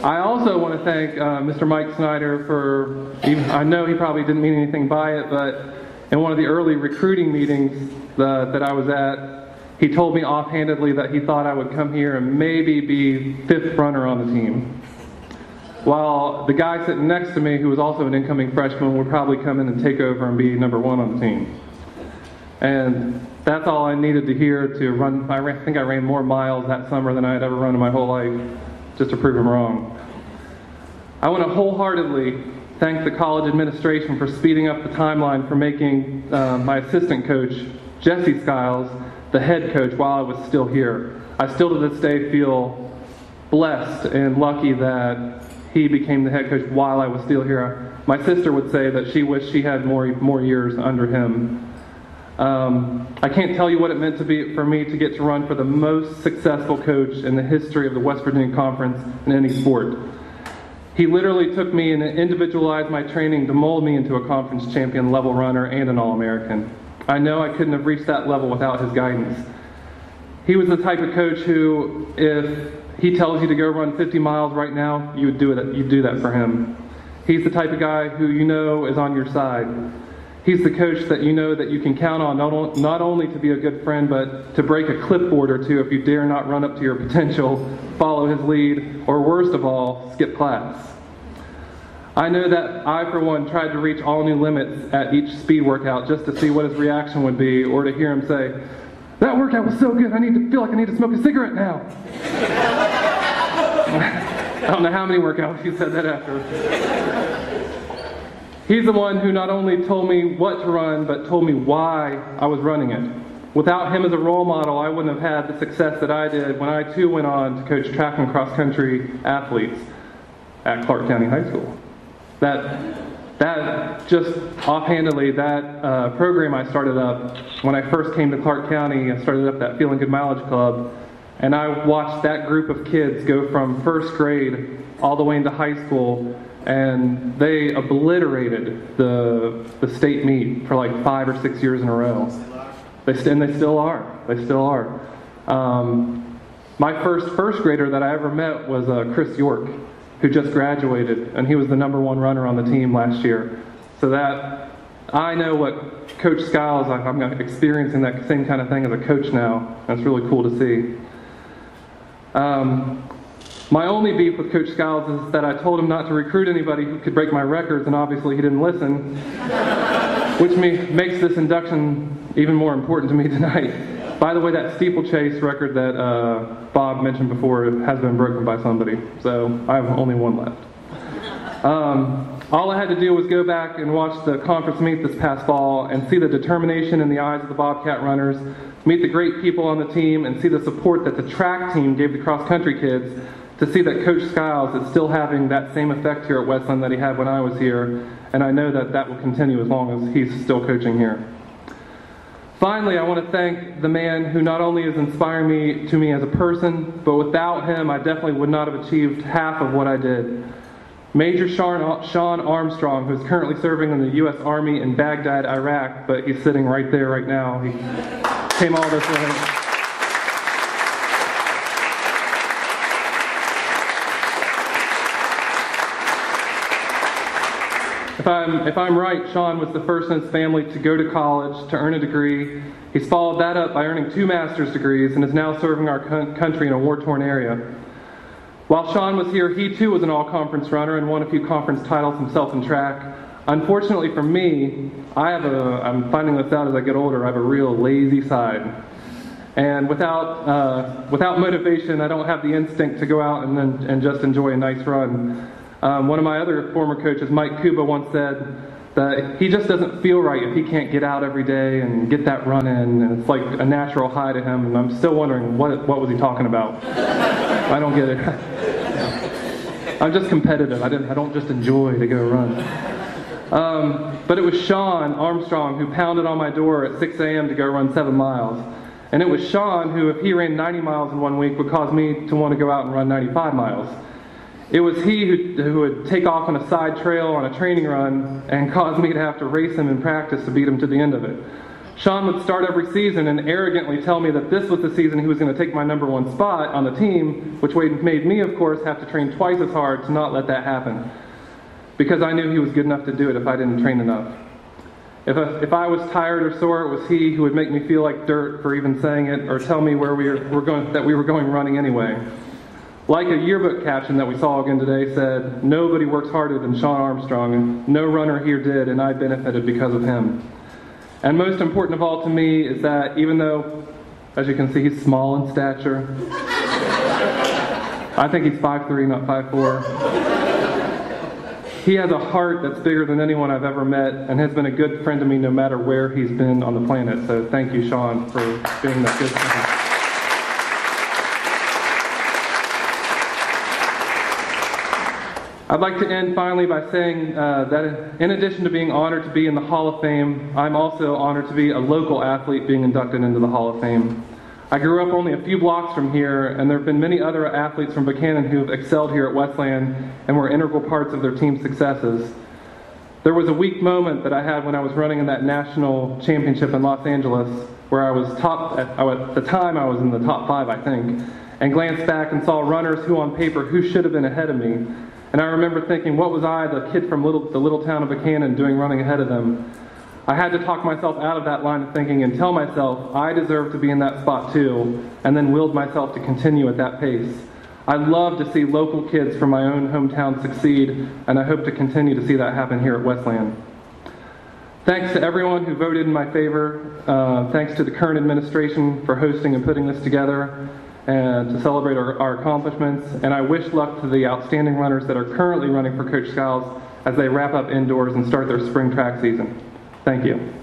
I also want to thank Mr. Mike Snyder for, I know he probably didn't mean anything by it, but in one of the early recruiting meetings that I was at, he told me offhandedly that he thought I would come here and maybe be 5th runner on the team. While the guy sitting next to me, who was also an incoming freshman, would probably come in and take over and be number 1 on the team. And that's all I needed to hear to run. I think I ran more miles that summer than I had ever run in my whole life, just to prove him wrong. I want to wholeheartedly thank the college administration for speeding up the timeline for making my assistant coach, Jesse Skiles, the head coach while I was still here. I still to this day feel blessed and lucky that he became the head coach while I was still here. My sister would say that she wished she had more years under him. I can't tell you what it meant for me to get to run for the most successful coach in the history of the West Virginia Conference in any sport. He literally took me and individualized my training to mold me into a conference champion level runner and an All-American. I know I couldn't have reached that level without his guidance. He was the type of coach who, if he tells you to go run 50 miles right now, you would do it. You'd do that for him. He's the type of guy who you know is on your side. He's the coach that you know that you can count on not only to be a good friend, but to break a clipboard or two if you dare not run up to your potential, follow his lead, or worst of all, skip class. I know that I, for one, tried to reach all new limits at each speed workout just to see what his reaction would be, or to hear him say, "That workout was so good, I feel like I need to smoke a cigarette now." I don't know how many workouts he said that after. He's the one who not only told me what to run, but told me why I was running it. Without him as a role model, I wouldn't have had the success that I did when I too went on to coach track and cross country athletes at Clark County High School. That just offhandedly, that program I started up when I first came to Clark County, I started up that Feeling Good Mileage Club, and I watched that group of kids go from first grade all the way into high school, and they obliterated the state meet for like 5 or 6 years in a row. They still are. My first grader that I ever met was Chris York, who just graduated, and he was the #1 runner on the team last year. So that, I know what Coach Skiles, I'm experiencing that same kind of thing as a coach now. That's really cool to see. My only beef with Coach Skiles is that I told him not to recruit anybody who could break my records, and obviously he didn't listen, which makes this induction even more important to me tonight. By the way, that steeplechase record that Bob mentioned before has been broken by somebody, so I have only one left. All I had to do was go back and watch the conference meet this past fall and see the determination in the eyes of the Bobcat runners, meet the great people on the team, and see the support that the track team gave the cross-country kids, to see that Coach Skiles is still having that same effect here at Wesleyan that he had when I was here, and I know that that will continue as long as he's still coaching here. Finally, I want to thank the man who not only is inspiring me as a person, but without him, I definitely would not have achieved half of what I did. Major Sean Armstrong, who's currently serving in the U.S. Army in Baghdad, Iraq, but he's sitting right there right now. He came all this way. If I'm right, Sean was the first in his family to go to college, to earn a degree. He's followed that up by earning 2 master's degrees and is now serving our country in a war-torn area. While Sean was here, he too was an all-conference runner and won a few conference titles himself in track. Unfortunately for me, I'm finding this out as I get older, I have a real lazy side. And without motivation, I don't have the instinct to go out and just enjoy a nice run. One of my other former coaches, Mike Kuba, once said that he just doesn't feel right if he can't get out every day and get that run in, and it's like a natural high to him, and I'm still wondering what was he talking about. I don't get it. I'm just competitive. I don't just enjoy to go run. But it was Sean Armstrong who pounded on my door at 6 a.m. to go run 7 miles. And it was Sean who, if he ran 90 miles in 1 week, would cause me to want to go out and run 95 miles. It was he who would take off on a side trail on a training run and cause me to have to race him in practice to beat him to the end of it. Sean would start every season and arrogantly tell me that this was the season he was going to take my #1 spot on the team, which made me, of course, have to train twice as hard to not let that happen, because I knew he was good enough to do it if I didn't train enough. If I was tired or sore, it was he who would make me feel like dirt for even saying it, or tell me where that we were going running anyway. Like a yearbook caption that we saw again today said, "Nobody works harder than Sean Armstrong, and no runner here did, and I benefited because of him." And most important of all to me is that even though, as you can see, he's small in stature, I think he's 5'3", not 5'4", he has a heart that's bigger than anyone I've ever met and has been a good friend to me no matter where he's been on the planet. So thank you, Sean, for being that good friend. I'd like to end finally by saying that in addition to being honored to be in the Hall of Fame, I'm also honored to be a local athlete being inducted into the Hall of Fame. I grew up only a few blocks from here, and there have been many other athletes from Buchanan who've excelled here at Wesleyan and were integral parts of their team's successes. There was a weak moment that I had when I was running in that national championship in Los Angeles, where I was at the time I was in the top 5, I think, and glanced back and saw runners who on paper who should have been ahead of me. And I remember thinking, what was I, the kid from the little town of Buchanan, doing running ahead of them? I had to talk myself out of that line of thinking and tell myself I deserve to be in that spot too, and then willed myself to continue at that pace. I love to see local kids from my own hometown succeed, and I hope to continue to see that happen here at Wesleyan. Thanks to everyone who voted in my favor. Thanks to the current administration for hosting and putting this together and to celebrate our accomplishments. And I wish luck to the outstanding runners that are currently running for Coach Skiles as they wrap up indoors and start their spring track season. Thank you.